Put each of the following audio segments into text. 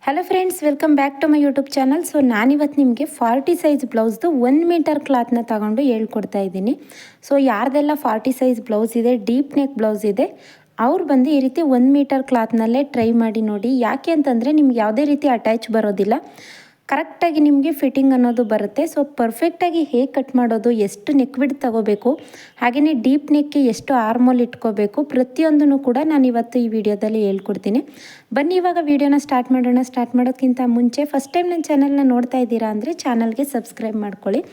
Hello friends, welcome back to my YouTube channel. So ನಾನಿವತ್ತು ನಿಮಗೆ 40 size ಬ್ಲೌಸ್ದು 1 metre ಕ್ಲಾತ್ನ ತಗೊಂಡು ಹೇಳ್ಕೊಡ್ತಾ ಇದ್ದೀನಿ. ಸೊ ಯಾರ್ದೆಲ್ಲ 40 ಸೈಜ್ ಬ್ಲೌಸ್ ಇದೆ, ಡೀಪ್ ನೆಕ್ ಬ್ಲೌಸ್ ಇದೆ, ಅವ್ರು ಬಂದು ಈ ರೀತಿ 1 ಮೀಟರ್ ಕ್ಲಾತ್ನಲ್ಲೇ ಟ್ರೈ ಮಾಡಿ ನೋಡಿ. ಯಾಕೆ ಅಂತಂದರೆ ನಿಮ್ಗೆ ಯಾವುದೇ ರೀತಿ ಅಟ್ಯಾಚ್ ಬರೋದಿಲ್ಲ, ಕರೆಕ್ಟಾಗಿ ನಿಮಗೆ ಫಿಟ್ಟಿಂಗ್ ಅನ್ನೋದು ಬರುತ್ತೆ. ಸೊ ಪರ್ಫೆಕ್ಟಾಗಿ ಹೇಗೆ ಕಟ್ ಮಾಡೋದು, ಎಷ್ಟು ನೆಕ್ ವಿಡ್ತ್ ತಗೋಬೇಕು, ಹಾಗೆಯೇ ಡೀಪ್ ನೆಕ್ಗೆ ಎಷ್ಟು ಆರ್ಮೋಲ್ ಇಟ್ಕೋಬೇಕು, ಪ್ರತಿಯೊಂದನ್ನು ಕೂಡ ನಾನು ಇವತ್ತು ಈ ವಿಡಿಯೋದಲ್ಲಿ ಹೇಳ್ಕೊಡ್ತೀನಿ. ಬನ್ನಿ ಇವಾಗ ವಿಡಿಯೋನ ಸ್ಟಾರ್ಟ್ ಮಾಡೋಣ. ಸ್ಟಾರ್ಟ್ ಮಾಡೋದಕ್ಕಿಂತ ಮುಂಚೆ ಫಸ್ಟ್ ಟೈಮ್ ನನ್ನ ಚಾನಲ್ನ ನೋಡ್ತಾ ಇದ್ದೀರಾ ಅಂದರೆ ಚಾನಲ್ಗೆ ಸಬ್ಸ್ಕ್ರೈಬ್ ಮಾಡ್ಕೊಳ್ಳಿ.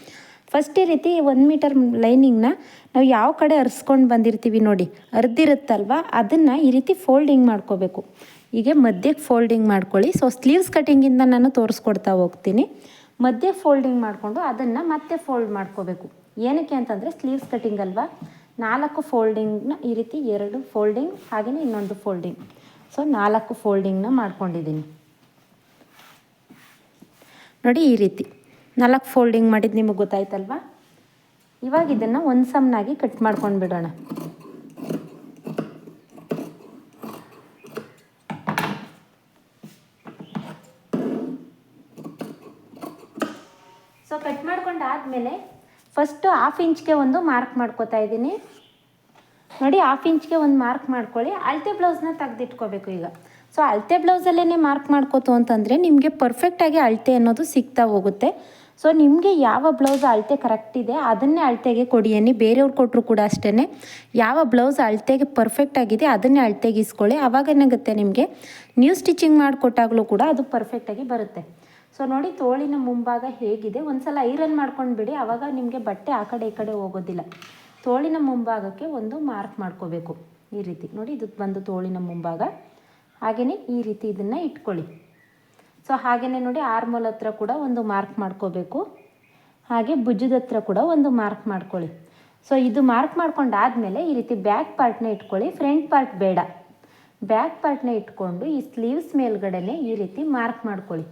ಫಸ್ಟ್ ಈ ರೀತಿ 1 ಮೀಟರ್ ಲೈನಿಂಗ್ನ ನಾವು ಯಾವ ಕಡೆ ಅರ್ಸ್ಕೊಂಡು ಬಂದಿರ್ತೀವಿ ನೋಡಿ, ಅರ್ದಿರುತ್ತಲ್ವ, ಅದನ್ನು ಈ ರೀತಿ ಫೋಲ್ಡಿಂಗ್ ಮಾಡ್ಕೋಬೇಕು. ಹೀಗೆ ಮಧ್ಯಕ್ಕೆ ಫೋಲ್ಡಿಂಗ್ ಮಾಡ್ಕೊಳ್ಳಿ. ಸೊ ಸ್ಲೀವ್ಸ್ ಕಟ್ಟಿಂಗಿಂದ ನಾನು ತೋರಿಸ್ಕೊಡ್ತಾ ಹೋಗ್ತೀನಿ. ಮಧ್ಯೆ ಫೋಲ್ಡಿಂಗ್ ಮಾಡಿಕೊಂಡು ಅದನ್ನು ಮತ್ತೆ ಫೋಲ್ಡ್ ಮಾಡ್ಕೋಬೇಕು. ಏನಕ್ಕೆ ಅಂತಂದರೆ ಸ್ಲೀವ್ಸ್ ಕಟ್ಟಿಂಗ್ ಅಲ್ವಾ, 4 ಫೋಲ್ಡಿಂಗ್ನ ಈ ರೀತಿ 2 ಫೋಲ್ಡಿಂಗ್, ಹಾಗೆಯೇ ಇನ್ನೊಂದು ಫೋಲ್ಡಿಂಗ್. ಸೊ 4 ಫೋಲ್ಡಿಂಗ್ನ ಮಾಡ್ಕೊಂಡಿದ್ದೀನಿ ನೋಡಿ. ಈ ರೀತಿ 4 ಫೋಲ್ಡಿಂಗ್ ಮಾಡಿದ್ದು ನಿಮಗೆ ಗೊತ್ತಾಯ್ತಲ್ವ. ಇವಾಗ ಇದನ್ನು ಒಂದು ಸಮನಾಗಿ ಕಟ್ ಮಾಡ್ಕೊಂಡು ಬಿಡೋಣ. ಸೊ ಕಟ್ ಮಾಡ್ಕೊಂಡಾದಮೇಲೆ ಫಸ್ಟು 1/2 ಇಂಚ್ಗೆ ಒಂದು ಮಾರ್ಕ್ ಮಾಡ್ಕೋತಾ ಇದ್ದೀನಿ ನೋಡಿ. 1/2 ಇಂಚ್ಗೆ ಒಂದು ಮಾರ್ಕ್ ಮಾಡ್ಕೊಳ್ಳಿ. ಅಳತೆ ಬ್ಲೌಸ್ನ ತೆಗೆದಿಟ್ಕೋಬೇಕು ಈಗ. ಸೊ ಅಳತೆ ಬ್ಲೌಸಲ್ಲೇ ಮಾರ್ಕ್ ಮಾಡ್ಕೋತು ಅಂತಂದರೆ ನಿಮಗೆ ಪರ್ಫೆಕ್ಟಾಗಿ ಅಳತೆ ಅನ್ನೋದು ಸಿಗ್ತಾ ಹೋಗುತ್ತೆ. ಸೊ ನಿಮಗೆ ಯಾವ ಬ್ಲೌಸ್ ಅಳತೆ ಕರೆಕ್ಟ್ ಇದೆ ಅದನ್ನೇ ಅಳತೆಗೆ ಕೊಡಿ ಅನ್ನಿ. ಬೇರೆಯವ್ರು ಕೊಟ್ಟರು ಕೂಡ ಅಷ್ಟೇ, ಯಾವ ಬ್ಲೌಸ್ ಅಳತೆಗೆ ಪರ್ಫೆಕ್ಟ್ ಆಗಿದೆ ಅದನ್ನೇ ಅಳತೆಗೆ ಇಸ್ಕೊಳ್ಳಿ. ಆವಾಗ ಏನಾಗುತ್ತೆ, ನಿಮಗೆ ನ್ಯೂ ಸ್ಟಿಚಿಂಗ್ ಮಾಡಿಕೊಟ್ಟಾಗಲೂ ಕೂಡ ಅದು ಪರ್ಫೆಕ್ಟಾಗಿ ಬರುತ್ತೆ. ಸೊ ನೋಡಿ, ತೋಳಿನ ಮುಂಭಾಗ ಹೇಗಿದೆ, ಒಂದು ಸಲ ಐರನ್ ಮಾಡ್ಕೊಂಡು ಬಿಡಿ, ಆವಾಗ ನಿಮಗೆ ಬಟ್ಟೆ ಆ ಕಡೆ ಈ ಕಡೆ ಹೋಗೋದಿಲ್ಲ. ತೋಳಿನ ಮುಂಭಾಗಕ್ಕೆ ಒಂದು ಮಾರ್ಕ್ ಮಾಡ್ಕೋಬೇಕು ಈ ರೀತಿ ನೋಡಿ. ಇದು ಬಂದು ತೋಳಿನ ಮುಂಭಾಗ, ಹಾಗೆಯೇ ಈ ರೀತಿ ಇದನ್ನು ಇಟ್ಕೊಳ್ಳಿ. ಸೊ ಹಾಗೆಯೇ ನೋಡಿ, ಆರ್ಮೋಲ್ ಹತ್ರ ಕೂಡ ಒಂದು ಮಾರ್ಕ್ ಮಾಡ್ಕೋಬೇಕು, ಹಾಗೆ ಭುಜದ ಹತ್ರ ಕೂಡ ಒಂದು ಮಾರ್ಕ್ ಮಾಡ್ಕೊಳ್ಳಿ. ಸೊ ಇದು ಮಾರ್ಕ್ ಮಾಡ್ಕೊಂಡಾದಮೇಲೆ ಈ ರೀತಿ ಬ್ಯಾಕ್ ಪಾರ್ಟ್ನ ಇಟ್ಕೊಳ್ಳಿ, ಫ್ರಂಟ್ ಪಾರ್ಟ್ ಬೇಡ. ಬ್ಯಾಕ್ ಪಾರ್ಟ್ನ ಇಟ್ಕೊಂಡು ಈ ಸ್ಲೀವ್ಸ್ ಮೇಲ್ಗಡೆನೆ ಈ ರೀತಿ ಮಾರ್ಕ್ ಮಾಡ್ಕೊಳ್ಳಿ.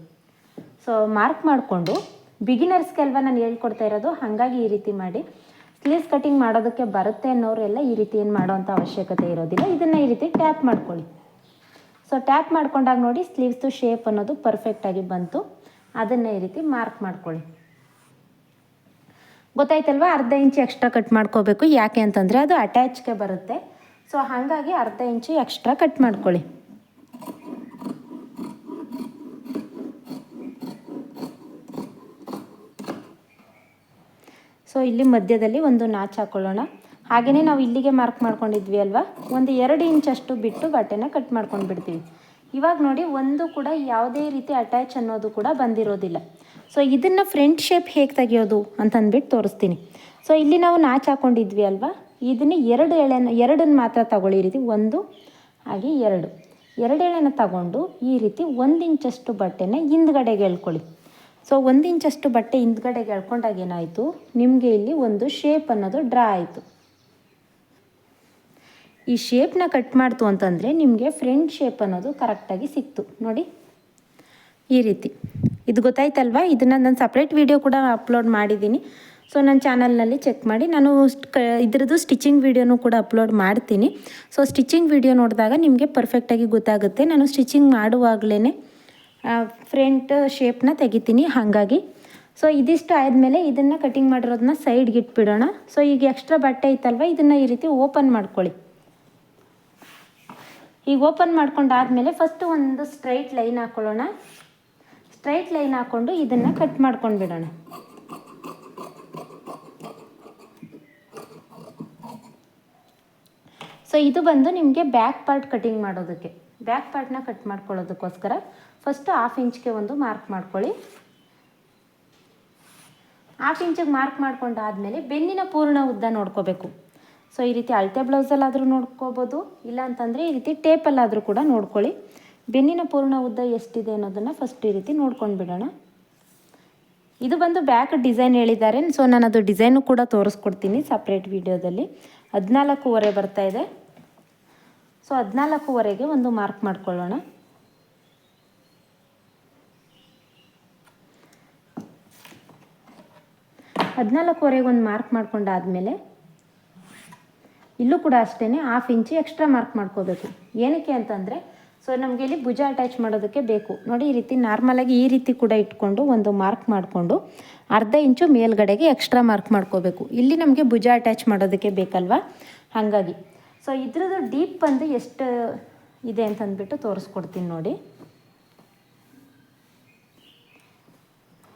ಸೊ ಮಾರ್ಕ್ ಮಾಡಿಕೊಂಡು, ಬಿಗಿನರ್ಸ್ಗೆ ಅಲ್ವಾ ನಾನು ಹೇಳ್ಕೊಡ್ತಾ ಇರೋದು, ಹಾಗಾಗಿ ಈ ರೀತಿ ಮಾಡಿ. ಸ್ಲೀವ್ಸ್ ಕಟಿಂಗ್ ಮಾಡೋದಕ್ಕೆ ಬರುತ್ತೆ ಅನ್ನೋರೆಲ್ಲ ಈ ರೀತಿ ಏನು ಮಾಡೋವಂಥ ಅವಶ್ಯಕತೆ ಇರೋದಿಲ್ಲ. ಇದನ್ನು ಈ ರೀತಿ ಟ್ಯಾಪ್ ಮಾಡ್ಕೊಳ್ಳಿ. ಸೊ ಟ್ಯಾಪ್ ಮಾಡ್ಕೊಂಡಾಗ ನೋಡಿ, ಸ್ಲೀವ್ಸ್ದು ಶೇಪ್ ಅನ್ನೋದು ಪರ್ಫೆಕ್ಟಾಗಿ ಬಂತು. ಅದನ್ನು ಈ ರೀತಿ ಮಾರ್ಕ್ ಮಾಡ್ಕೊಳ್ಳಿ. ಗೊತ್ತಾಯ್ತಲ್ವ, ಅರ್ಧ ಇಂಚು ಎಕ್ಸ್ಟ್ರಾ ಕಟ್ ಮಾಡ್ಕೋಬೇಕು. ಯಾಕೆ ಅಂತಂದರೆ ಅದು ಅಟ್ಯಾಚ್ಗೆ ಬರುತ್ತೆ. ಸೊ ಹಾಗಾಗಿ ಅರ್ಧ ಇಂಚು ಎಕ್ಸ್ಟ್ರಾ ಕಟ್ ಮಾಡ್ಕೊಳ್ಳಿ. ಸೊ ಇಲ್ಲಿ ಮಧ್ಯದಲ್ಲಿ ಒಂದು ನಾಚ್ ಹಾಕ್ಕೊಳ್ಳೋಣ. ಹಾಗೆಯೇ ನಾವು ಇಲ್ಲಿಗೆ ಮಾರ್ಕ್ ಮಾಡ್ಕೊಂಡಿದ್ವಿ ಅಲ್ವಾ, ಒಂದು 2 ಇಂಚಷ್ಟು ಬಿಟ್ಟು ಬಟ್ಟೆನ ಕಟ್ ಮಾಡ್ಕೊಂಡು ಬಿಡ್ತೀವಿ. ಇವಾಗ ನೋಡಿ, ಒಂದು ಕೂಡ ಯಾವುದೇ ರೀತಿ ಅಟ್ಯಾಚ್ ಅನ್ನೋದು ಕೂಡ ಬಂದಿರೋದಿಲ್ಲ. ಸೊ ಇದನ್ನು ಫ್ರಂಟ್ ಶೇಪ್ ಹೇಗೆ ತೆಗಿಯೋದು ಅಂತಂದ್ಬಿಟ್ಟು ತೋರಿಸ್ತೀನಿ. ಸೊ ಇಲ್ಲಿ ನಾವು ನಾಚ್ ಹಾಕ್ಕೊಂಡಿದ್ವಿ ಅಲ್ವಾ, ಇದನ್ನು 2 ಮಾತ್ರ ತಗೊಳ್ಳಿ. ಈ ರೀತಿ 1 ಹಾಗೆ 2 ಎಳೆನ ತಗೊಂಡು ಈ ರೀತಿ 1 ಇಂಚಷ್ಟು ಬಟ್ಟೆನ ಹಿಂದ್ಗಡೆಗೆ ಎಳ್ಕೊಳ್ಳಿ. ಸೊ 1 ಇಂಚಷ್ಟು ಬಟ್ಟೆ ಹಿಂದ್ಗಡೆಗೆ ಎಳ್ಕೊಂಡಾಗ ಏನಾಯಿತು, ನಿಮಗೆ ಇಲ್ಲಿ ಒಂದು ಶೇಪ್ ಅನ್ನೋದು ಡ್ರಾ ಆಯಿತು. ಈ ಶೇಪ್ನ ಕಟ್ ಮಾಡ್ತು ಅಂತಂದರೆ ನಿಮಗೆ ಫ್ರಂಟ್ ಶೇಪ್ ಅನ್ನೋದು ಕರೆಕ್ಟಾಗಿ ಸಿಕ್ತು ನೋಡಿ. ಈ ರೀತಿ ಇದು ಗೊತ್ತಾಯ್ತಲ್ವಾ. ಇದನ್ನು ನಾನು ಸಪ್ರೇಟ್ ವಿಡಿಯೋ ಕೂಡ ಅಪ್ಲೋಡ್ ಮಾಡಿದ್ದೀನಿ. ಸೊ ನನ್ನ ಚಾನಲ್ನಲ್ಲಿ ಚೆಕ್ ಮಾಡಿ. ನಾನು ಇದ್ರದ್ದು ಸ್ಟಿಚಿಂಗ್ ವಿಡಿಯೋನೂ ಕೂಡ ಅಪ್ಲೋಡ್ ಮಾಡ್ತೀನಿ. ಸೊ ಸ್ಟಿಚಿಂಗ್ ವಿಡಿಯೋ ನೋಡಿದಾಗ ನಿಮಗೆ ಪರ್ಫೆಕ್ಟಾಗಿ ಗೊತ್ತಾಗುತ್ತೆ. ನಾನು ಸ್ಟಿಚಿಂಗ್ ಮಾಡುವಾಗಲೇ ಫ್ರಂಟ್ ಶೇಪ್ನ ತೆಗಿತೀನಿ, ಹಾಗಾಗಿ. ಸೊ ಇದಿಷ್ಟು ಆದಮೇಲೆ ಇದನ್ನು ಕಟಿಂಗ್ ಮಾಡಿರೋದನ್ನ ಸೈಡ್ಗೆ ಇಟ್ಬಿಡೋಣ. ಸೊ ಈಗ ಎಕ್ಸ್ಟ್ರಾ ಬಟ್ಟೆ ಇತ್ತಲ್ವ, ಇದನ್ನು ಈ ರೀತಿ ಓಪನ್ ಮಾಡ್ಕೊಳ್ಳಿ. ಈಗ ಓಪನ್ ಮಾಡ್ಕೊಂಡಾದಮೇಲೆ ಫಸ್ಟು ಒಂದು ಸ್ಟ್ರೈಟ್ ಲೈನ್ ಹಾಕ್ಕೊಳ್ಳೋಣ. ಸ್ಟ್ರೈಟ್ ಲೈನ್ ಹಾಕ್ಕೊಂಡು ಇದನ್ನು ಕಟ್ ಮಾಡ್ಕೊಂಡು ಬಿಡೋಣ. ಸೊ ಇದು ಬಂದು ನಿಮಗೆ ಬ್ಯಾಕ್ ಪಾರ್ಟ್ ಕಟಿಂಗ್ ಮಾಡೋದಕ್ಕೆ, ಬ್ಯಾಕ್ ಪಾರ್ಟ್ನ ಕಟ್ ಮಾಡ್ಕೊಳ್ಳೋದಕ್ಕೋಸ್ಕರ ಫಸ್ಟು 1/2 ಇಂಚ್ಗೆ ಒಂದು ಮಾರ್ಕ್ ಮಾಡ್ಕೊಳ್ಳಿ. 1/2 ಇಂಚಿಗೆ ಮಾರ್ಕ್ ಮಾಡ್ಕೊಂಡಾದಮೇಲೆ ಬೆನ್ನಿನ ಪೂರ್ಣ ಉದ್ದ ನೋಡ್ಕೋಬೇಕು. ಸೊ ಈ ರೀತಿ ಅಳತೆ ಬ್ಲೌಸಲ್ಲಾದರೂ ನೋಡ್ಕೋಬೋದು, ಇಲ್ಲ ಅಂತಂದರೆ ಈ ರೀತಿ ಟೇಪಲ್ಲಾದರೂ ಕೂಡ ನೋಡ್ಕೊಳ್ಳಿ. ಬೆನ್ನಿನ ಪೂರ್ಣ ಉದ್ದ ಎಷ್ಟಿದೆ ಅನ್ನೋದನ್ನು ಫಸ್ಟ್ ಈ ರೀತಿ ನೋಡ್ಕೊಂಡು ಬಿಡೋಣ. ಇದು ಬಂದು ಬ್ಯಾಕ್ ಡಿಸೈನ್ ಹೇಳಿದ್ದಾರೆ. ಸೊ ನಾನು ಅದು ಡಿಸೈನು ಕೂಡ ತೋರಿಸ್ಕೊಡ್ತೀನಿ ಸಪ್ರೇಟ್ ವಿಡಿಯೋದಲ್ಲಿ. 14.5 ಬರ್ತಾ ಇದೆ. ಸೊ 14.5ಗೆ ಒಂದು ಮಾರ್ಕ್ ಮಾಡ್ಕೊಳ್ಳೋಣ. ಒಂದು ಮಾರ್ಕ್ ಮಾಡ್ಕೊಂಡಾದಮೇಲೆ ಇಲ್ಲೂ ಕೂಡ ಅಷ್ಟೇ 1/2 ಇಂಚು ಎಕ್ಸ್ಟ್ರಾ ಮಾರ್ಕ್ ಮಾಡ್ಕೋಬೇಕು. ಏನಕ್ಕೆ ಅಂತಂದರೆ ಸೊ ನಮಗೆ ಇಲ್ಲಿ ಭುಜ ಅಟ್ಯಾಚ್ ಮಾಡೋದಕ್ಕೆ ಬೇಕು ನೋಡಿ. ಈ ರೀತಿ ನಾರ್ಮಲಾಗಿ ಈ ರೀತಿ ಕೂಡ ಇಟ್ಕೊಂಡು ಒಂದು ಮಾರ್ಕ್ ಮಾಡಿಕೊಂಡು ಅರ್ಧ ಇಂಚು ಮೇಲ್ಗಡೆಗೆ ಎಕ್ಸ್ಟ್ರಾ ಮಾರ್ಕ್ ಮಾಡ್ಕೋಬೇಕು. ಇಲ್ಲಿ ನಮಗೆ ಭುಜ ಅಟ್ಯಾಚ್ ಮಾಡೋದಕ್ಕೆ ಬೇಕಲ್ವಾ, ಹಾಗಾಗಿ. ಸೊ ಇದ್ರದ್ದು ಡೀಪ್ ಬಂದು ಎಷ್ಟು ಇದೆ ಅಂತಂದ್ಬಿಟ್ಟು ತೋರಿಸ್ಕೊಡ್ತೀನಿ ನೋಡಿ.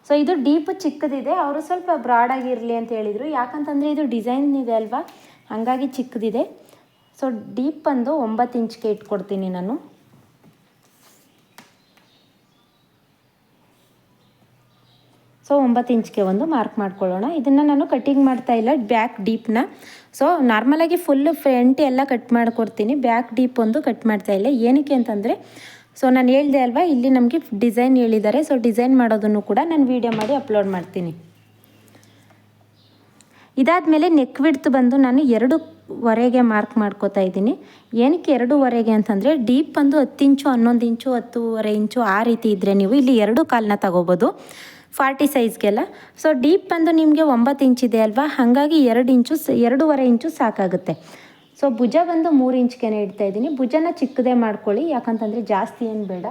ಸೊ ಇದು ಡೀಪ್ ಚಿಕ್ಕದಿದೆ, ಅವರು ಸ್ವಲ್ಪ ಬ್ರಾಡಾಗಿರಲಿ ಅಂತ ಹೇಳಿದರು. ಯಾಕಂತಂದರೆ ಇದು ಡಿಸೈನ್ ಇದೆ ಅಲ್ವಾ, ಹಾಗಾಗಿ ಚಿಕ್ಕದಿದೆ. ಸೊ ಡೀಪ್ ಬಂದು 9 ಇಂಚ್ಗೆ ಇಟ್ಕೊಡ್ತೀನಿ ನಾನು. ಸೊ 9 ಇಂಚ್ಗೆ ಒಂದು ಮಾರ್ಕ್ ಮಾಡ್ಕೊಳ್ಳೋಣ. ಇದನ್ನು ನಾನು ಕಟ್ಟಿಂಗ್ ಮಾಡ್ತಾ ಇಲ್ಲ, ಬ್ಯಾಕ್ ಡೀಪ್ನ. ಸೊ ನಾರ್ಮಲಾಗಿ ಫುಲ್ಲು ಫ್ರಂಟ್ ಎಲ್ಲ ಕಟ್ ಮಾಡ್ಕೊಡ್ತೀನಿ, ಬ್ಯಾಕ್ ಡೀಪ್ ಒಂದು ಕಟ್ ಮಾಡ್ತಾ ಇಲ್ಲ. ಏನಕ್ಕೆ ಅಂತಂದರೆ, ಸೊ ನಾನು ಹೇಳಿದೆ ಅಲ್ವಾ, ಇಲ್ಲಿ ನಮಗೆ ಡಿಸೈನ್ ಹೇಳಿದ್ದಾರೆ. ಸೊ ಡಿಸೈನ್ ಮಾಡೋದನ್ನು ಕೂಡ ನಾನು ವೀಡಿಯೋ ಮಾಡಿ ಅಪ್ಲೋಡ್ ಮಾಡ್ತೀನಿ. ಇದಾದಮೇಲೆ ನೆಕ್ ವಿಡ್ತ್ ಬಂದು ನಾನು 2.25 ಮಾರ್ಕ್ ಮಾಡ್ಕೋತಾ ಇದ್ದೀನಿ. ಏನಕ್ಕೆ 2.25 ಅಂತಂದರೆ, ಡೀಪ್ ಬಂದು 10 ಇಂಚು, 11 ಇಂಚು, 10.25 ಇಂಚು ಆ ರೀತಿ ಇದ್ದರೆ ನೀವು ಇಲ್ಲಿ 2 ಕಾಲನ್ನ ತಗೋಬೋದು 40 ಸೈಜ್ಗೆಲ್ಲ. ಸೊ ಡೀಪ್ ಬಂದು ನಿಮಗೆ 9 ಇಂಚಿದೆ ಅಲ್ವಾ, ಹಾಗಾಗಿ 2.25 ಇಂಚು ಸಾಕಾಗುತ್ತೆ. ಸೊ ಭುಜ ಬಂದು 3 ಇಂಚ್ಗೆ ಇಡ್ತಾ ಇದ್ದೀನಿ. ಭುಜನ ಚಿಕ್ಕದೇ ಮಾಡ್ಕೊಳ್ಳಿ, ಯಾಕಂತಂದರೆ ಜಾಸ್ತಿ ಏನು ಬೇಡ.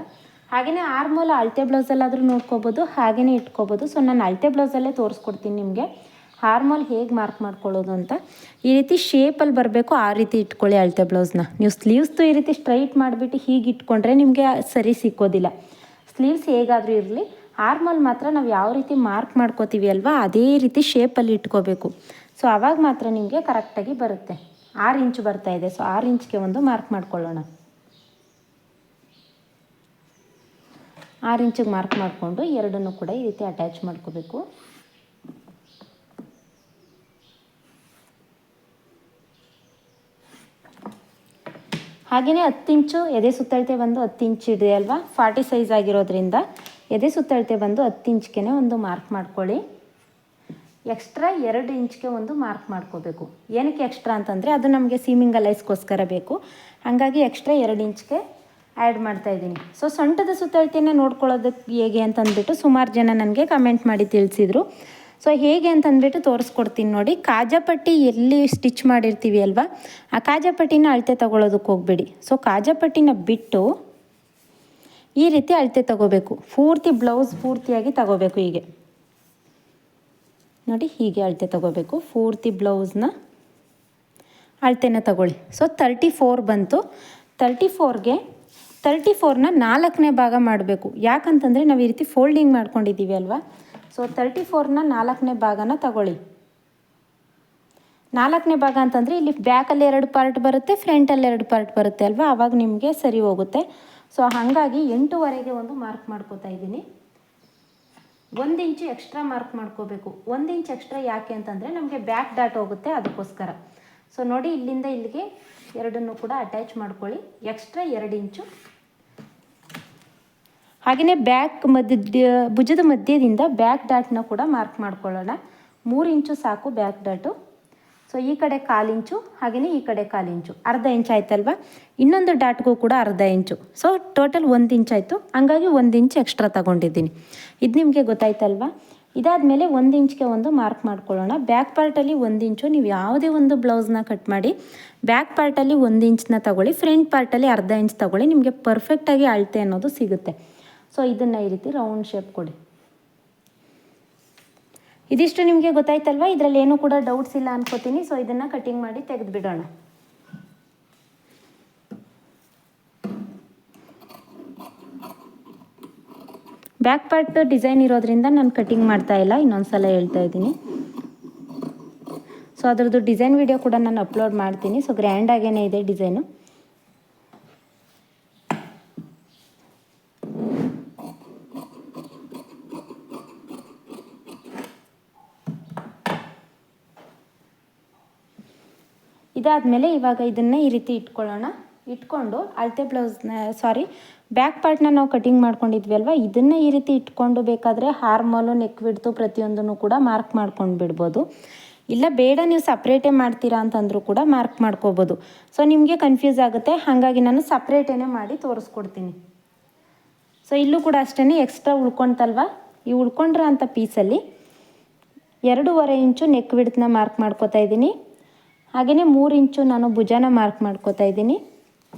ಹಾಗೆಯೇ ಆರ್ಮೋಲ್ ಅಳತೆ ಬ್ಲೌಸಲ್ಲಾದರೂ ನೋಡ್ಕೋಬೋದು, ಹಾಗೆಯೇ ಇಟ್ಕೋಬೋದು. ಸೊ ನಾನು ಅಳತೆ ಬ್ಲೌಸಲ್ಲೇ ತೋರಿಸ್ಕೊಡ್ತೀನಿ ನಿಮಗೆ ಆರ್ಮೋಲ್ ಹೇಗೆ ಮಾರ್ಕ್ ಮಾಡ್ಕೊಳ್ಳೋದು ಅಂತ. ಈ ರೀತಿ ಶೇಪಲ್ಲಿ ಬರಬೇಕು, ಆ ರೀತಿ ಇಟ್ಕೊಳ್ಳಿ ಅಳತೆ ಬ್ಲೌಸ್ನ. ನೀವು ಸ್ಲೀವ್ಸ್ದು ಈ ರೀತಿ ಸ್ಟ್ರೈಟ್ ಮಾಡಿಬಿಟ್ಟು ಹೀಗೆ ಇಟ್ಕೊಂಡ್ರೆ ನಿಮಗೆ ಸರಿ ಸಿಕ್ಕೋದಿಲ್ಲ. ಸ್ಲೀವ್ಸ್ ಹೇಗಾದರೂ ಇರಲಿ, ಆರ್ಮೋಲ್ ಮಾತ್ರ ನಾವು ಯಾವ ರೀತಿ ಮಾರ್ಕ್ ಮಾಡ್ಕೋತೀವಿ ಅಲ್ವಾ, ಅದೇ ರೀತಿ ಶೇಪಲ್ಲಿ ಇಟ್ಕೋಬೇಕು. ಸೊ ಆವಾಗ ಮಾತ್ರ ನಿಮಗೆ ಕರೆಕ್ಟಾಗಿ ಬರುತ್ತೆ. 6 ಇಂಚು ಬರ್ತಾ ಇದೆ. ಸೊ 6 ಇಂಚ್ಗೆ ಒಂದು ಮಾರ್ಕ್ ಮಾಡ್ಕೊಳ್ಳೋಣ. 6 ಇಂಚಿಗೆ ಮಾರ್ಕ್ ಮಾಡಿಕೊಂಡು ಎರಡನ್ನೂ ಕೂಡ ಈ ರೀತಿ ಅಟ್ಯಾಚ್ ಮಾಡ್ಕೋಬೇಕು. ಹಾಗೆಯೇ 10 ಇಂಚು ಎದೆ ಸುತ್ತಳತೆ ಬಂದು 10 ಇಂಚು ಇದೆ ಅಲ್ವಾ, 40 ಸೈಜ್ ಆಗಿರೋದ್ರಿಂದ ಎದೆ ಸುತ್ತಳತೆ ಬಂದು 10 ಇಂಚ್ಗೆ ಒಂದು ಮಾರ್ಕ್ ಮಾಡ್ಕೊಳ್ಳಿ. ಎಕ್ಸ್ಟ್ರಾ 2 ಇಂಚ್ಗೆ ಒಂದು ಮಾರ್ಕ್ ಮಾಡ್ಕೋಬೇಕು. ಏನಕ್ಕೆ ಎಕ್ಸ್ಟ್ರಾ ಅಂತಂದರೆ, ಅದು ನಮಗೆ ಸೀಮಿಂಗ್ ಅಲೈಸ್ಗೋಸ್ಕರ ಬೇಕು, ಹಾಗಾಗಿ ಎಕ್ಸ್ಟ್ರಾ 2 ಇಂಚ್ಗೆ ಆ್ಯಡ್ ಮಾಡ್ತಾಯಿದ್ದೀನಿ. ಸೊ ಸೊಂಟದ ಸುತ್ತಳತೆನ ನೋಡ್ಕೊಳ್ಳೋದಕ್ಕೆ ಹೇಗೆ ಅಂತಂದ್ಬಿಟ್ಟು ಸುಮಾರು ಜನ ನನಗೆ ಕಮೆಂಟ್ ಮಾಡಿ ತಿಳಿಸಿದರು. ಸೊ ಹೇಗೆ ಅಂತಂದ್ಬಿಟ್ಟು ತೋರಿಸ್ಕೊಡ್ತೀನಿ ನೋಡಿ. ಕಾಜಾಪಟ್ಟಿ ಎಲ್ಲಿ ಸ್ಟಿಚ್ ಮಾಡಿರ್ತೀವಿ ಅಲ್ವಾ, ಆ ಕಾಜಾಪಟ್ಟಿನ ಅಳತೆ ತೊಗೊಳೋದಕ್ಕೆ ಹೋಗಬೇಡಿ. ಸೊ ಕಾಜಾಪಟ್ಟಿನ ಬಿಟ್ಟು ಈ ರೀತಿ ಅಳತೆ ತಗೋಬೇಕು. ಪೂರ್ತಿ ಬ್ಲೌಸ್ ಪೂರ್ತಿಯಾಗಿ ತಗೋಬೇಕು. ಹೀಗೆ ನೋಡಿ, ಹೀಗೆ ಅಳತೆ ತಗೋಬೇಕು. ಪೂರ್ತಿ ಬ್ಲೌಸ್ನ ಅಳತೆನ ತಗೊಳ್ಳಿ. ಸೊ 34 ಬಂತು. 34ಗೆ 34ನ 4ನೇ ಭಾಗ ಮಾಡಬೇಕು. ಯಾಕಂತಂದರೆ ನಾವು ಈ ರೀತಿ ಫೋಲ್ಡಿಂಗ್ ಮಾಡ್ಕೊಂಡಿದ್ದೀವಿ ಅಲ್ವಾ. ಸೊ 34ನ 4ನೇ ಭಾಗನ ತಗೊಳ್ಳಿ. 4ನೇ ಭಾಗ ಅಂತಂದರೆ ಇಲ್ಲಿ ಬ್ಯಾಕಲ್ಲಿ 2 ಪಾರ್ಟ್ ಬರುತ್ತೆ, ಫ್ರಂಟಲ್ಲಿ 2 ಪಾರ್ಟ್ ಬರುತ್ತೆ ಅಲ್ವಾ, ಆವಾಗ ನಿಮಗೆ ಸರಿ ಹೋಗುತ್ತೆ. ಸೊ ಹಾಗಾಗಿ 8.25ಗೆ ಒಂದು ಮಾರ್ಕ್ ಮಾಡ್ಕೋತಾ ಇದ್ದೀನಿ. 1 ಇಂಚು ಎಕ್ಸ್ಟ್ರಾ ಮಾರ್ಕ್ ಮಾಡ್ಕೋಬೇಕು. 1 ಇಂಚ್ ಎಕ್ಸ್ಟ್ರಾ ಯಾಕೆ ಅಂತಂದರೆ ನಮಗೆ ಬ್ಯಾಕ್ ಡಾಟ್ ಹೋಗುತ್ತೆ, ಅದಕ್ಕೋಸ್ಕರ. ಸೊ ನೋಡಿ, ಇಲ್ಲಿಂದ ಇಲ್ಲಿಗೆ ಎರಡನ್ನೂ ಕೂಡ ಅಟ್ಯಾಚ್ ಮಾಡ್ಕೊಳ್ಳಿ. ಎಕ್ಸ್ಟ್ರಾ 2 ಇಂಚು. ಹಾಗೆಯೇ ಬ್ಯಾಕ್ ಭುಜದ ಮಧ್ಯದಿಂದ ಬ್ಯಾಕ್ ಡಾಟ್ನ ಕೂಡ ಮಾರ್ಕ್ ಮಾಡ್ಕೊಳ್ಳೋಣ. 3 ಇಂಚು ಸಾಕು ಬ್ಯಾಕ್ ಡಾಟು. ಸೊ ಈ ಕಡೆ 1/4 ಇಂಚು, ಹಾಗೆಯೇ ಈ ಕಡೆ 1/4 ಇಂಚು, ಅರ್ಧ ಇಂಚ್ ಆಯ್ತಲ್ವ. ಇನ್ನೊಂದು ಡಾಟ್ಗೂ ಕೂಡ ಅರ್ಧ ಇಂಚು. ಸೊ ಟೋಟಲ್ 1 ಇಂಚ್ ಆಯಿತು. ಹಂಗಾಗಿ 1 ಇಂಚ್ ಎಕ್ಸ್ಟ್ರಾ ತಗೊಂಡಿದ್ದೀನಿ. ಇದು ನಿಮಗೆ ಗೊತ್ತಾಯ್ತಲ್ವ. ಇದಾದಮೇಲೆ 1 ಇಂಚ್ಗೆ ಒಂದು ಮಾರ್ಕ್ ಮಾಡ್ಕೊಳ್ಳೋಣ. ಬ್ಯಾಕ್ ಪಾರ್ಟಲ್ಲಿ 1 ಇಂಚು. ನೀವು ಯಾವುದೇ ಒಂದು ಬ್ಲೌಸ್ನ ಕಟ್ ಮಾಡಿ ಬ್ಯಾಕ್ ಪಾರ್ಟಲ್ಲಿ 1 ಇಂಚನ್ನ ತಗೊಳ್ಳಿ, ಫ್ರಂಟ್ ಪಾರ್ಟಲ್ಲಿ ಅರ್ಧ ಇಂಚ್ ತಗೊಳ್ಳಿ. ನಿಮಗೆ ಪರ್ಫೆಕ್ಟಾಗಿ ಅಳತೆ ಅನ್ನೋದು ಸಿಗುತ್ತೆ. ಸೊ ಇದನ್ನು ಈ ರೀತಿ ರೌಂಡ್ ಶೇಪ್ ಕೊಡಿ. ಇದಿಷ್ಟು ನಿಮಗೆ ಗೊತ್ತಾಯ್ತಲ್ವ. ಇದರಲ್ಲಿ ಏನೂ ಕೂಡ ಡೌಟ್ಸ್ ಇಲ್ಲ ಅನ್ಕೋತೀನಿ. ಸೊ ಇದನ್ನು ಕಟಿಂಗ್ ಮಾಡಿ ತೆಗೆದು ಬಿಡೋಣ. ಬ್ಯಾಕ್ ಪಾರ್ಟ್ ಡಿಸೈನ್ ಇರೋದ್ರಿಂದ ನಾನು ಕಟಿಂಗ್ ಮಾಡ್ತಾ ಇಲ್ಲ, ಇನ್ನೊಂದು ಸಲ ಹೇಳ್ತಾ ಇದ್ದೀನಿ. ಸೊ ಅದರದ್ದು ಡಿಸೈನ್ ವಿಡಿಯೋ ಕೂಡ ನಾನು ಅಪ್ಲೋಡ್ ಮಾಡ್ತೀನಿ. ಸೊ ಗ್ರ್ಯಾಂಡಾಗೇ ಇದೆ ಡಿಸೈನು. ಇದಾದಮೇಲೆ ಇವಾಗ ಇದನ್ನು ಈ ರೀತಿ ಇಟ್ಕೊಳ್ಳೋಣ. ಇಟ್ಕೊಂಡು ಅಳತೆ ಬ್ಲೌಸ್ನ ಬ್ಯಾಕ್ ಪಾರ್ಟ್ನ ನಾವು ಕಟಿಂಗ್ ಮಾಡ್ಕೊಂಡಿದ್ವಿ ಅಲ್ವಾ, ಇದನ್ನು ಈ ರೀತಿ ಇಟ್ಕೊಂಡು ಬೇಕಾದರೆ ಹಾರ್ಮೋಲು, ನೆಕ್ ವಿಡ್ತು ಪ್ರತಿಯೊಂದನ್ನು ಕೂಡ ಮಾರ್ಕ್ ಮಾಡ್ಕೊಂಡು ಬಿಡ್ಬೋದು. ಇಲ್ಲ ಬೇಡ ನೀವು ಸಪ್ರೇಟೇ ಮಾಡ್ತೀರಾ ಅಂತಂದರೂ ಕೂಡ ಮಾರ್ಕ್ ಮಾಡ್ಕೋಬೋದು. ಸೊ ನಿಮಗೆ ಕನ್ಫ್ಯೂಸ್ ಆಗುತ್ತೆ, ಹಾಗಾಗಿ ನಾನು ಸಪ್ರೇಟೇ ಮಾಡಿ ತೋರಿಸ್ಕೊಡ್ತೀನಿ. ಸೊ ಇಲ್ಲೂ ಕೂಡ ಅಷ್ಟೇ ಎಕ್ಸ್ಟ್ರಾ ಉಳ್ಕೊಳ್ತಲ್ವ, ಈ ಉಳ್ಕೊಂಡ್ರ ಅಂಥ ಪೀಸಲ್ಲಿ 2.25 ಇಂಚು ನೆಕ್ ವಿಡ್ತನ್ನ ಮಾರ್ಕ್ ಮಾಡ್ಕೋತಾ ಇದ್ದೀನಿ. ಹಾಗೆಯೇ 3 ಇಂಚು ನಾನು ಭುಜನ ಮಾರ್ಕ್ ಮಾಡ್ಕೋತಾ ಇದ್ದೀನಿ.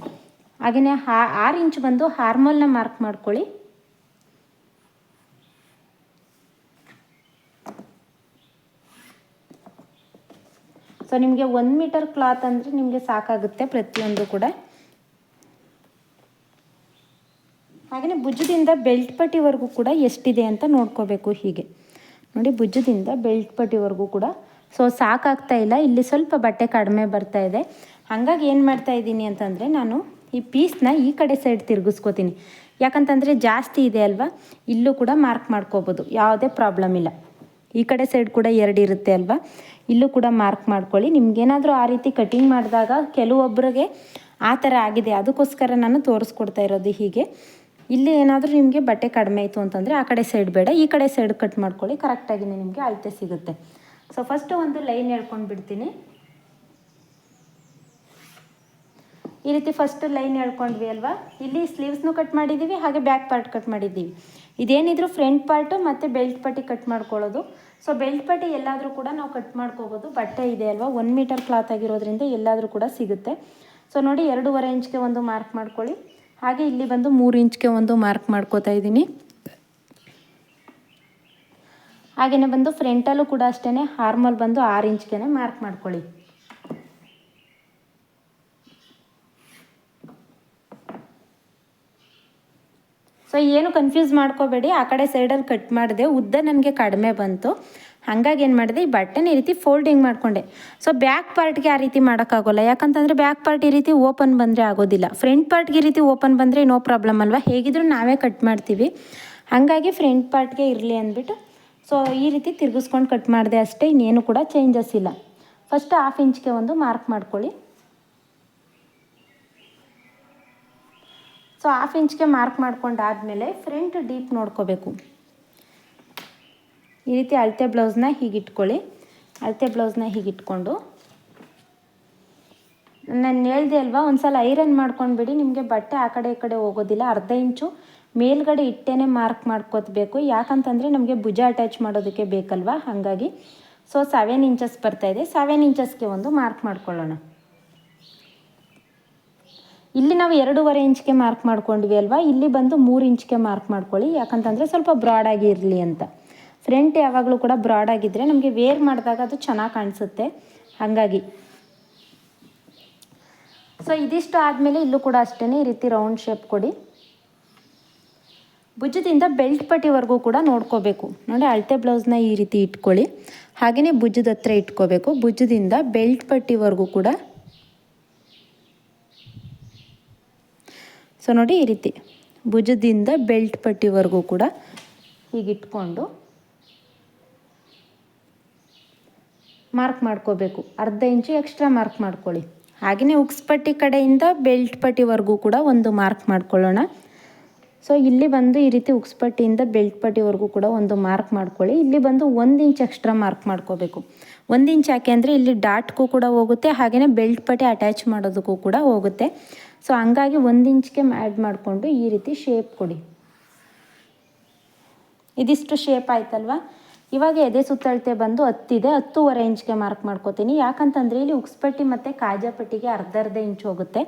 ಹಾಗೆಯೇ 6 ಇಂಚ್ ಬಂದು ಹಾರ್ಮೋಲ್ನ ಮಾರ್ಕ್ ಮಾಡ್ಕೊಳ್ಳಿ. ಸೊ ನಿಮಗೆ 1 ಮೀಟರ್ ಕ್ಲಾತ್ ಅಂದರೆ ನಿಮಗೆ ಸಾಕಾಗುತ್ತೆ ಪ್ರತಿಯೊಂದು ಕೂಡ. ಹಾಗೆಯೇ ಭುಜದಿಂದ ಬೆಲ್ಟ್ ಪಟ್ಟಿವರೆಗೂ ಕೂಡ ಎಷ್ಟಿದೆ ಅಂತ ನೋಡ್ಕೋಬೇಕು. ಹೀಗೆ ನೋಡಿ, ಭುಜದಿಂದ ಬೆಲ್ಟ್ ಪಟ್ಟಿವರೆಗೂ ಕೂಡ ಸೊ ಸಾಕಾಗ್ತಾ ಇಲ್ಲ, ಇಲ್ಲಿ ಸ್ವಲ್ಪ ಬಟ್ಟೆ ಕಡಿಮೆ ಬರ್ತಾ ಇದೆ. ಹಾಗಾಗಿ ಏನು ಮಾಡ್ತಾ ಇದ್ದೀನಿ ಅಂತಂದರೆ, ನಾನು ಈ ಪೀಸ್ನ ಈ ಕಡೆ ಸೈಡ್ ತಿರುಗಿಸ್ಕೋತೀನಿ. ಯಾಕಂತಂದರೆ ಜಾಸ್ತಿ ಇದೆ ಅಲ್ವಾ, ಇಲ್ಲೂ ಕೂಡ ಮಾರ್ಕ್ ಮಾಡ್ಕೋಬೋದು, ಯಾವುದೇ ಪ್ರಾಬ್ಲಮ್ ಇಲ್ಲ. ಈ ಕಡೆ ಸೈಡ್ ಕೂಡ 2 ಇರುತ್ತೆ ಅಲ್ವಾ, ಇಲ್ಲೂ ಕೂಡ ಮಾರ್ಕ್ ಮಾಡ್ಕೊಳ್ಳಿ. ನಿಮ್ಗೇನಾದರೂ ಆ ರೀತಿ ಕಟಿಂಗ್ ಮಾಡಿದಾಗ ಕೆಲವೊಬ್ಬರಿಗೆ ಆ ಥರ ಆಗಿದೆ, ಅದಕ್ಕೋಸ್ಕರ ನಾನು ತೋರಿಸ್ಕೊಡ್ತಾ ಇರೋದು. ಹೀಗೆ ಇಲ್ಲಿ ಏನಾದರೂ ನಿಮಗೆ ಬಟ್ಟೆ ಕಡಿಮೆ ಆಯಿತು ಅಂತಂದರೆ ಆ ಕಡೆ ಸೈಡ್ ಬೇಡ, ಈ ಕಡೆ ಸೈಡ್ ಕಟ್ ಮಾಡ್ಕೊಳ್ಳಿ, ಕರೆಕ್ಟಾಗಿಯೇ ನಿಮಗೆ ಅಳತೆ ಸಿಗುತ್ತೆ. ಸೊ ಫಸ್ಟು ಒಂದು ಲೈನ್ ಎಳ್ಕೊಂಡು ಬಿಡ್ತೀನಿ. ಈ ರೀತಿ ಫಸ್ಟ್ ಲೈನ್ ಎಳ್ಕೊಂಡ್ವಿ ಅಲ್ವಾ, ಇಲ್ಲಿ ಸ್ಲೀವ್ಸ್ನು ಕಟ್ ಮಾಡಿದ್ದೀವಿ, ಹಾಗೆ ಬ್ಯಾಕ್ ಪಾರ್ಟ್ ಕಟ್ ಮಾಡಿದ್ದೀವಿ. ಇದೇನಿದ್ರು ಫ್ರಂಟ್ ಪಾರ್ಟು ಮತ್ತು ಬೆಲ್ಟ್ ಪಟ್ಟಿ ಕಟ್ ಮಾಡ್ಕೊಳ್ಳೋದು. ಸೊ ಬೆಲ್ಟ್ ಪಟ್ಟಿ ಎಲ್ಲಾದರೂ ಕೂಡ ನಾವು ಕಟ್ ಮಾಡ್ಕೋಬೋದು, ಬಟ್ಟೆ ಇದೆ ಅಲ್ವಾ, 1 ಮೀಟರ್ ಕ್ಲಾತ್ ಆಗಿರೋದ್ರಿಂದ ಎಲ್ಲಾದರೂ ಕೂಡ ಸಿಗುತ್ತೆ. ಸೊ ನೋಡಿ, 2.5 ಇಂಚ್ಗೆ ಒಂದು ಮಾರ್ಕ್ ಮಾಡ್ಕೊಳ್ಳಿ. ಹಾಗೆ ಇಲ್ಲಿ ಬಂದು 3 ಇಂಚ್ಗೆ ಒಂದು ಮಾರ್ಕ್ ಮಾಡ್ಕೋತಾ ಇದ್ದೀನಿ. ಹಾಗೆಯೇ ಬಂದು ಫ್ರಂಟಲ್ಲೂ ಕೂಡ ಅಷ್ಟೇ, ಹಾರ್ಮಲ್ ಬಂದು 6 ಇಂಚ್ಗೆ ಮಾರ್ಕ್ ಮಾಡ್ಕೊಳ್ಳಿ. ಸೊ ಏನು ಕನ್ಫ್ಯೂಸ್ ಮಾಡ್ಕೋಬೇಡಿ, ಆ ಕಡೆ ಸೈಡಲ್ಲಿ ಕಟ್ ಮಾಡಿದೆ, ಉದ್ದ ನನಗೆ ಕಡಿಮೆ ಬಂತು. ಹಾಗಾಗಿ ಏನು ಮಾಡಿದೆ, ಈ ಬಟ್ಟೆನ ಈ ರೀತಿ ಫೋಲ್ಡಿಂಗ್ ಮಾಡಿಕೊಂಡೆ. ಸೊ ಬ್ಯಾಕ್ ಪಾರ್ಟ್ಗೆ ಆ ರೀತಿ ಮಾಡೋಕ್ಕಾಗೋಲ್ಲ, ಯಾಕಂತಂದರೆ ಬ್ಯಾಕ್ ಪಾರ್ಟ್ ಈ ರೀತಿ ಓಪನ್ ಬಂದರೆ ಆಗೋದಿಲ್ಲ. ಫ್ರಂಟ್ ಪಾರ್ಟ್ಗೆ ಈ ರೀತಿ ಓಪನ್ ಬಂದರೆ ನೋ ಪ್ರಾಬ್ಲಮ್ ಅಲ್ವಾ, ಹೇಗಿದ್ರೂ ನಾವೇ ಕಟ್ ಮಾಡ್ತೀವಿ. ಹಾಗಾಗಿ ಫ್ರಂಟ್ ಪಾರ್ಟ್ಗೆ ಇರಲಿ ಅಂದ್ಬಿಟ್ಟು ಸೊ ಈ ರೀತಿ ತಿರುಗಿಸ್ಕೊಂಡು ಕಟ್ ಮಾಡಿದೆ ಅಷ್ಟೇ, ಇನ್ನೇನು ಕೂಡ ಚೇಂಜಸ್ ಇಲ್ಲ. ಫಸ್ಟ್ 1/2 ಇಂಚ್ಗೆ ಒಂದು ಮಾರ್ಕ್ ಮಾಡ್ಕೊಳ್ಳಿ. ಸೊ 1/2 ಇಂಚ್ಗೆ ಮಾರ್ಕ್ ಮಾಡ್ಕೊಂಡಾದಮೇಲೆ ಫ್ರಂಟ್ ಡೀಪ್ ನೋಡ್ಕೋಬೇಕು. ಈ ರೀತಿ ಅಳತೆ ಬ್ಲೌಸ್ನ ಹೀಗಿಟ್ಕೊಳ್ಳಿ. ಅಳತೆ ಬ್ಲೌಸ್ನ ಹೀಗಿಟ್ಕೊಂಡು ನಾನು ಹೇಳ್ದೆ ಅಲ್ವಾ, ಒಂದು ಸಲ ಐರನ್ ಮಾಡ್ಕೊಂಡ್ಬಿಡಿ, ನಿಮಗೆ ಬಟ್ಟೆ ಆ ಕಡೆ ಈ ಕಡೆ ಹೋಗೋದಿಲ್ಲ. 1/2 ಇಂಚು ಮೇಲ್ಗಡೆ ಇಟ್ಟೇ ಮಾರ್ಕ್ ಮಾಡ್ಕೋಬೇಕು, ಯಾಕಂತಂದರೆ ನಮಗೆ ಭುಜ ಅಟ್ಯಾಚ್ ಮಾಡೋದಕ್ಕೆ ಬೇಕಲ್ವಾ. ಹಾಗಾಗಿ ಸೊ 7 ಇಂಚಸ್ ಬರ್ತಾಯಿದೆ, 7 ಇಂಚಸ್ಗೆ ಒಂದು ಮಾರ್ಕ್ ಮಾಡ್ಕೊಳ್ಳೋಣ. ಇಲ್ಲಿ ನಾವು 2.5 ಇಂಚ್ಗೆ ಮಾರ್ಕ್ ಮಾಡ್ಕೊಂಡ್ವಿ ಅಲ್ವಾ, ಇಲ್ಲಿ ಬಂದು 3 ಇಂಚ್ಗೆ ಮಾರ್ಕ್ ಮಾಡ್ಕೊಳ್ಳಿ. ಯಾಕಂತಂದರೆ ಸ್ವಲ್ಪ ಬ್ರಾಡಾಗಿ ಇರಲಿ ಅಂತ. ಫ್ರಂಟ್ ಯಾವಾಗಲೂ ಕೂಡ ಬ್ರಾಡಾಗಿದ್ದರೆ ನಮಗೆ ವೇರ್ ಮಾಡಿದಾಗ ಅದು ಚೆನ್ನಾಗಿ ಕಾಣಿಸುತ್ತೆ, ಹಾಗಾಗಿ. ಸೊ ಇದಿಷ್ಟು ಆದಮೇಲೆ ಇಲ್ಲೂ ಕೂಡ ಅಷ್ಟೇ ಈ ರೀತಿ ರೌಂಡ್ ಶೇಪ್ ಕೊಡಿ. ಭುಜದಿಂದ ಬೆಲ್ಟ್ ಪಟ್ಟಿವರೆಗೂ ಕೂಡ ನೋಡ್ಕೋಬೇಕು. ನೋಡಿ, ಅಳತೆ ಬ್ಲೌಸ್ನ ಈ ರೀತಿ ಇಟ್ಕೊಳ್ಳಿ. ಹಾಗೆಯೇ ಭುಜದ ಹತ್ರ ಇಟ್ಕೋಬೇಕು. ಭುಜದಿಂದ ಬೆಲ್ಟ್ ಪಟ್ಟಿವರೆಗೂ ಕೂಡ ಸೊ ನೋಡಿ, ಈ ರೀತಿ ಭುಜದಿಂದ ಬೆಲ್ಟ್ ಪಟ್ಟಿವರೆಗೂ ಕೂಡ ಹೀಗಿಟ್ಕೊಂಡು ಮಾರ್ಕ್ ಮಾಡ್ಕೋಬೇಕು. 1/2 ಇಂಚು ಎಕ್ಸ್ಟ್ರಾ ಮಾರ್ಕ್ ಮಾಡ್ಕೊಳ್ಳಿ. ಹಾಗೆಯೇ ಉಕ್ಸ್ ಪಟ್ಟಿ ಕಡೆಯಿಂದ ಬೆಲ್ಟ್ ಪಟ್ಟಿವರೆಗೂ ಕೂಡ ಒಂದು ಮಾರ್ಕ್ ಮಾಡ್ಕೊಳ್ಳೋಣ. ಸೊ ಇಲ್ಲಿ ಬಂದು ಈ ರೀತಿ ಉಕ್ಸ್ ಪಟ್ಟಿಯಿಂದ ಬೆಲ್ಟ್ ಪಟ್ಟಿವರೆಗೂ ಕೂಡ ಒಂದು ಮಾರ್ಕ್ ಮಾಡ್ಕೊಳ್ಳಿ. ಇಲ್ಲಿ ಬಂದು 1 ಇಂಚ್ ಎಕ್ಸ್ಟ್ರಾ ಮಾರ್ಕ್ ಮಾಡ್ಕೋಬೇಕು. 1 ಇಂಚ್ ಯಾಕೆ ಅಂದರೆ ಇಲ್ಲಿ ಡಾಟ್ಗೂ ಕೂಡ ಹೋಗುತ್ತೆ, ಹಾಗೆಯೇ ಬೆಲ್ಟ್ ಪಟ್ಟಿ ಅಟ್ಯಾಚ್ ಮಾಡೋದಕ್ಕೂ ಕೂಡ ಹೋಗುತ್ತೆ. ಸೊ ಹಂಗಾಗಿ 1 ಇಂಚ್ಗೆ ಆ್ಯಡ್ ಮಾಡಿಕೊಂಡು ಈ ರೀತಿ ಶೇಪ್ ಕೊಡಿ. ಇದಿಷ್ಟು ಶೇಪ್ ಆಯ್ತಲ್ವಾ. ಇವಾಗ ಎದೆ ಸುತ್ತಳತೆ ಬಂದು 10 ಇದೆ, 10.5 ಇಂಚ್ಗೆ ಮಾರ್ಕ್ ಮಾಡ್ಕೋತೀನಿ. ಯಾಕಂತಂದರೆ ಇಲ್ಲಿ ಉಕ್ಸ್ ಪಟ್ಟಿ ಮತ್ತು ಕಾಜಾ ಪಟ್ಟಿಗೆ 1/2 ಇಂಚ್ ಹೋಗುತ್ತೆ.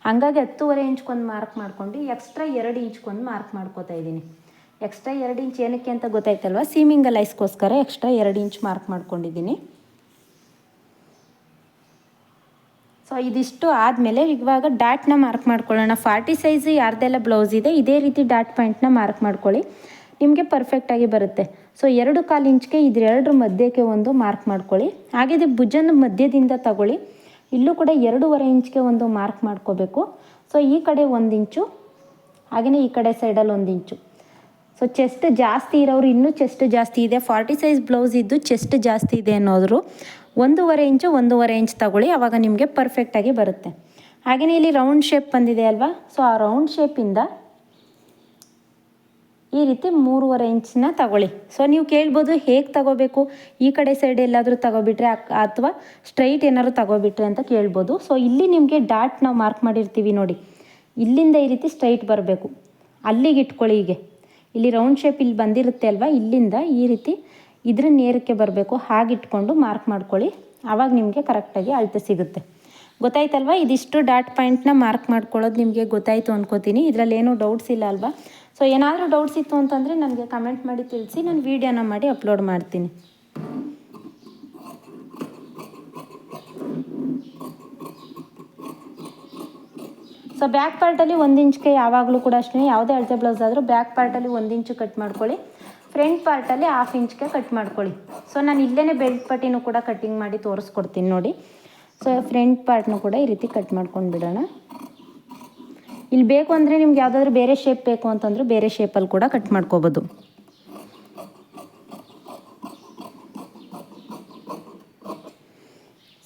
ಹಾಗಾಗಿ 10.5 ಇಂಚ್ಗೊಂದು ಮಾರ್ಕ್ ಮಾಡ್ಕೊಂಡು ಎಕ್ಸ್ಟ್ರಾ 2 ಇಂಚ್ಗೊಂದು ಮಾರ್ಕ್ ಮಾಡ್ಕೋತಾ ಇದ್ದೀನಿ. ಎಕ್ಸ್ಟ್ರಾ 2 ಇಂಚ್ ಏನಕ್ಕೆ ಅಂತ ಗೊತ್ತಾಯ್ತಲ್ವ, ಸೀಮಿಂಗ್ ಲೈಸ್ಗೋಸ್ಕರ ಎಕ್ಸ್ಟ್ರಾ 2 ಇಂಚ್ ಮಾರ್ಕ್ ಮಾಡ್ಕೊಂಡಿದ್ದೀನಿ. ಸೊ ಇದಿಷ್ಟು ಆದಮೇಲೆ ಇವಾಗ ಡಾಟ್ನ ಮಾರ್ಕ್ ಮಾಡ್ಕೊಳ್ಳೋಣ. 40 ಸೈಜ್ ಯಾರ್ದೆಲ್ಲ ಬ್ಲೌಸ್ ಇದೆ ಇದೇ ರೀತಿ ಡಾಟ್ ಪಾಯಿಂಟ್ನ ಮಾರ್ಕ್ ಮಾಡ್ಕೊಳ್ಳಿ, ನಿಮಗೆ ಪರ್ಫೆಕ್ಟಾಗಿ ಬರುತ್ತೆ. ಸೊ 2.25 ಇಂಚ್ಗೆ ಇದೆರಡರ ಮಧ್ಯಕ್ಕೆ ಒಂದು ಮಾರ್ಕ್ ಮಾಡ್ಕೊಳ್ಳಿ. ಹಾಗೆ ಭುಜನ ಮಧ್ಯದಿಂದ ತಗೊಳ್ಳಿ, ಇಲ್ಲೂ ಕೂಡ 2.5 ಇಂಚ್ಗೆ ಒಂದು ಮಾರ್ಕ್ ಮಾಡ್ಕೋಬೇಕು. ಸೊ ಈ ಕಡೆ 1 ಇಂಚು, ಹಾಗೆಯೇ ಈ ಕಡೆ ಸೈಡಲ್ಲಿ 1 ಇಂಚು. ಸೊ ಚೆಸ್ಟ್ ಜಾಸ್ತಿ ಇರೋರು ಇನ್ನೂ ಚೆಸ್ಟ್ ಜಾಸ್ತಿ ಇದೆ, 40 ಸೈಜ್ ಬ್ಲೌಸ್ ಇದ್ದು ಚೆಸ್ಟ್ ಜಾಸ್ತಿ ಇದೆ ಅನ್ನೋದ್ರು 1.5 ಇಂಚು 1.5 ಇಂಚ್ ತಗೊಳ್ಳಿ, ಆವಾಗ ನಿಮಗೆ ಪರ್ಫೆಕ್ಟಾಗಿ ಬರುತ್ತೆ. ಹಾಗೆಯೇ ಇಲ್ಲಿ ರೌಂಡ್ ಶೇಪ್ ಬಂದಿದೆ ಅಲ್ವಾ, ಸೊ ಆ ರೌಂಡ್ ಶೇಪಿಂದ ಈ ರೀತಿ 3.5 ಇಂಚನ್ನ ತಗೊಳ್ಳಿ. ಸೊ ನೀವು ಕೇಳ್ಬೋದು ಹೇಗೆ ತಗೋಬೇಕು, ಈ ಕಡೆ ಸೈಡ್ ಎಲ್ಲಾದರೂ ತಗೋಬಿಟ್ರೆ ಅಥವಾ ಸ್ಟ್ರೈಟ್ ಏನಾದ್ರು ತಗೋಬಿಟ್ರೆ ಅಂತ ಕೇಳ್ಬೋದು. ಸೊ ಇಲ್ಲಿ ನಿಮಗೆ ಡಾಟ್ ನಾವು ಮಾರ್ಕ್ ಮಾಡಿರ್ತೀವಿ ನೋಡಿ, ಇಲ್ಲಿಂದ ಈ ರೀತಿ ಸ್ಟ್ರೈಟ್ ಬರಬೇಕು, ಅಲ್ಲಿಗೆ ಇಟ್ಕೊಳ್ಳಿ. ಹೀಗೆ ಇಲ್ಲಿ ರೌಂಡ್ ಶೇಪ್ ಇಲ್ಲಿ ಬಂದಿರುತ್ತೆ ಅಲ್ವಾ, ಇಲ್ಲಿಂದ ಈ ರೀತಿ ಇದ್ರ ನೇರಕ್ಕೆ ಬರಬೇಕು, ಹಾಗಿಟ್ಕೊಂಡು ಮಾರ್ಕ್ ಮಾಡ್ಕೊಳ್ಳಿ, ಆವಾಗ ನಿಮಗೆ ಕರೆಕ್ಟಾಗಿ ಅಳತೆ ಸಿಗುತ್ತೆ. ಗೊತ್ತಾಯ್ತಲ್ವ? ಇದಿಷ್ಟು ಡಾಟ್ ಪಾಯಿಂಟ್ನ ಮಾರ್ಕ್ ಮಾಡ್ಕೊಳ್ಳೋದು ನಿಮಗೆ ಗೊತ್ತಾಯಿತು ಅಂದ್ಕೋತೀನಿ. ಇದರಲ್ಲೇನೂ ಡೌಟ್ಸ್ ಇಲ್ಲ ಅಲ್ವಾ? ಸೊ ಏನಾದರೂ ಡೌಟ್ಸ್ ಇತ್ತು ಅಂತಂದರೆ ನನಗೆ ಕಮೆಂಟ್ ಮಾಡಿ ತಿಳಿಸಿ, ನಾನು ವೀಡಿಯೋನ ಮಾಡಿ ಅಪ್ಲೋಡ್ ಮಾಡ್ತೀನಿ. ಸೊ ಬ್ಯಾಕ್ ಪಾರ್ಟಲ್ಲಿ 1 ಇಂಚ್ಗೆ ಯಾವಾಗಲೂ ಕೂಡ ಅಷ್ಟೇ, ಯಾವುದೇ ಅಳತೆ ಬ್ಲೌಸ್ ಆದರೂ ಬ್ಯಾಕ್ ಪಾರ್ಟಲ್ಲಿ 1 ಇಂಚು ಕಟ್ ಮಾಡ್ಕೊಳ್ಳಿ, ಫ್ರಂಟ್ ಪಾರ್ಟಲ್ಲಿ 1/2 ಇಂಚ್ಗೆ ಕಟ್ ಮಾಡ್ಕೊಳ್ಳಿ. ಸೊ ನಾನು ಇಲ್ಲೇ ಬೆಲ್ಟ್ ಪಟ್ಟಿನೂ ಕೂಡ ಕಟ್ಟಿಂಗ್ ಮಾಡಿ ತೋರಿಸ್ಕೊಡ್ತೀನಿ ನೋಡಿ. ಸೊ ಫ್ರಂಟ್ ಪಾರ್ಟ್ನೂ ಕೂಡ ಈ ರೀತಿ ಕಟ್ ಮಾಡ್ಕೊಂಡು ಬಿಡೋಣ. ಇಲ್ಲಿ ಬೇಕು ಅಂದರೆ ನಿಮ್ಗೆ ಯಾವುದಾದ್ರೂ ಬೇರೆ ಶೇಪ್ ಬೇಕು ಅಂತಂದರೂ ಬೇರೆ ಶೇಪಲ್ಲಿ ಕೂಡ ಕಟ್ ಮಾಡ್ಕೋಬೋದು.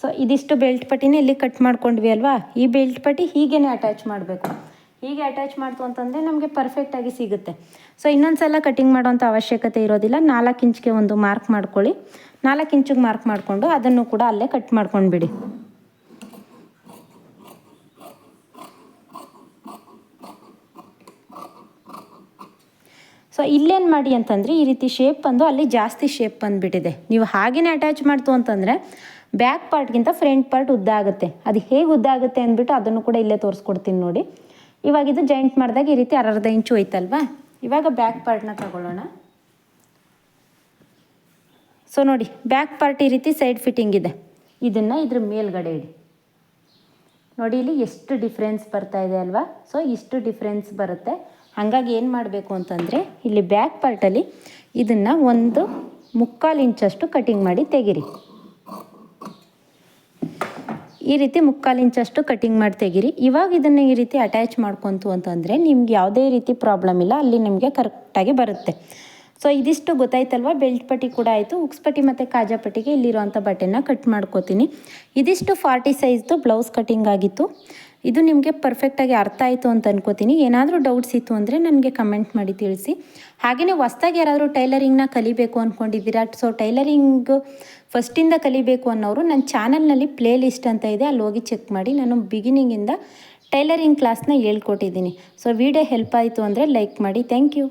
ಸೊ ಇದಿಷ್ಟು ಬೆಲ್ಟ್ ಪಟ್ಟಿನೇ ಇಲ್ಲಿ ಕಟ್ ಮಾಡ್ಕೊಂಡ್ವಿ ಅಲ್ವಾ? ಈ ಬೆಲ್ಟ್ ಪಟ್ಟಿ ಹೀಗೇ ಅಟ್ಯಾಚ್ ಮಾಡಬೇಕು. ಹೀಗೆ ಅಟ್ಯಾಚ್ ಮಾಡ್ತು ಅಂತಂದರೆ ನಮಗೆ ಪರ್ಫೆಕ್ಟಾಗಿ ಸಿಗುತ್ತೆ. ಸೊ ಇನ್ನೊಂದು ಸಲ ಕಟಿಂಗ್ ಮಾಡೋಂಥ ಅವಶ್ಯಕತೆ ಇರೋದಿಲ್ಲ. 4 ಇಂಚ್ಗೆ ಒಂದು ಮಾರ್ಕ್ ಮಾಡ್ಕೊಳ್ಳಿ. 4 ಇಂಚಿಗೆ ಮಾರ್ಕ್ ಮಾಡಿಕೊಂಡು ಅದನ್ನು ಕೂಡ ಅಲ್ಲೇ ಕಟ್ ಮಾಡ್ಕೊಂಡ್ಬಿಡಿ. ಸೊ ಇಲ್ಲೇನು ಮಾಡಿ ಅಂತಂದರೆ ಈ ರೀತಿ ಶೇಪ್ ಬಂದು ಅಲ್ಲಿ ಜಾಸ್ತಿ ಶೇಪ್ ಬಂದುಬಿಟ್ಟಿದೆ. ನೀವು ಹಾಗೇ ಅಟ್ಯಾಚ್ ಮಾಡ್ತು ಅಂತಂದರೆ ಬ್ಯಾಕ್ ಪಾರ್ಟ್ಗಿಂತ ಫ್ರಂಟ್ ಪಾರ್ಟ್ ಉದ್ದ ಆಗುತ್ತೆ. ಅದು ಹೇಗೆ ಉದ್ದ ಆಗುತ್ತೆ ಅಂದ್ಬಿಟ್ಟು ಅದನ್ನು ಕೂಡ ಇಲ್ಲೇ ತೋರಿಸ್ಕೊಡ್ತೀನಿ ನೋಡಿ. ಇವಾಗ ಇದು ಜಾಯಿಂಟ್ ಮಾಡಿದಾಗ ಈ ರೀತಿ 1/2 ಇಂಚು ಹೋಯ್ತಲ್ವಾ? ಇವಾಗ ಬ್ಯಾಕ್ ಪಾರ್ಟ್ನ ತಗೊಳ್ಳೋಣ. ಸೊ ನೋಡಿ, ಬ್ಯಾಕ್ ಪಾರ್ಟ್ ಈ ರೀತಿ ಸೈಡ್ ಫಿಟ್ಟಿಂಗ್ ಇದೆ. ಇದನ್ನು ಇದ್ರ ಮೇಲ್ಗಡೆ ಇಡಿ. ನೋಡಿ ಇಲ್ಲಿ ಎಷ್ಟು ಡಿಫ್ರೆನ್ಸ್ ಬರ್ತಾ ಇದೆ ಅಲ್ವಾ? ಸೊ ಇಷ್ಟು ಡಿಫ್ರೆನ್ಸ್ ಬರುತ್ತೆ. ಹಾಗಾಗಿ ಏನು ಮಾಡಬೇಕು ಅಂತಂದರೆ ಇಲ್ಲಿ ಬ್ಯಾಕ್ ಪಾರ್ಟಲ್ಲಿ ಇದನ್ನು 1/4 ಇಂಚಷ್ಟು ಕಟಿಂಗ್ ಮಾಡಿ ತೆಗಿರಿ. ಈ ರೀತಿ 1/4 ಇಂಚಷ್ಟು ಕಟಿಂಗ್ ಮಾಡಿ ತೆಗಿರಿ. ಇವಾಗ ಇದನ್ನು ಈ ರೀತಿ ಅಟ್ಯಾಚ್ ಮಾಡ್ಕೊಂತು ಅಂತಂದರೆ ನಿಮ್ಗೆ ಯಾವುದೇ ರೀತಿ ಪ್ರಾಬ್ಲಮ್ ಇಲ್ಲ, ಅಲ್ಲಿ ನಿಮಗೆ ಕರೆಕ್ಟಾಗಿ ಬರುತ್ತೆ. ಸೊ ಇದಿಷ್ಟು ಗೊತ್ತಾಯ್ತಲ್ವ? ಬೆಲ್ಟ್ ಪಟ್ಟಿ ಕೂಡ ಆಯಿತು. ಉಕ್ಸ್ ಪಟ್ಟಿ ಮತ್ತು ಕಾಜಾ ಪಟ್ಟಿಗೆ ಇಲ್ಲಿರುವಂಥ ಬಟ್ಟೆನ ಕಟ್ ಮಾಡ್ಕೋತೀನಿ. ಇದಿಷ್ಟು 40 ಸೈಜ್ದು ಬ್ಲೌಸ್ ಕಟಿಂಗ್ ಆಗಿತ್ತು. ಇದು ನಿಮಗೆ ಪರ್ಫೆಕ್ಟಾಗಿ ಅರ್ಥ ಆಯಿತು ಅಂತ ಅನ್ಕೋತೀನಿ. ಏನಾದರೂ ಡೌಟ್ಸ್ ಇತ್ತು ಅಂದರೆ ನನಗೆ ಕಮೆಂಟ್ ಮಾಡಿ ತಿಳಿಸಿ. ಹಾಗೆಯೇ ಹೊಸ್ದಾಗಿ ಯಾರಾದರೂ ಟೈಲರಿಂಗ್ನ ಕಲಿಬೇಕು ಅಂದ್ಕೊಂಡಿದ್ದೀರಾ, ಸೊ ಟೈಲರಿಂಗ್ ಫಸ್ಟಿಂದ ಕಲಿಬೇಕು ಅನ್ನೋರು ನನ್ನ ಚಾನಲ್ನಲ್ಲಿ ಪ್ಲೇ ಲಿಸ್ಟ್ ಅಂತ ಇದೆ, ಅಲ್ಲಿ ಹೋಗಿ ಚೆಕ್ ಮಾಡಿ. ನಾನು ಬಿಗಿನಿಂಗಿಂದ ಟೈಲರಿಂಗ್ ಕ್ಲಾಸ್ನ ಹೇಳ್ಕೊಟ್ಟಿದ್ದೀನಿ. ಸೊ ವಿಡಿಯೋ ಹೆಲ್ಪ್ ಆಯಿತು ಅಂದರೆ ಲೈಕ್ ಮಾಡಿ. Thank you.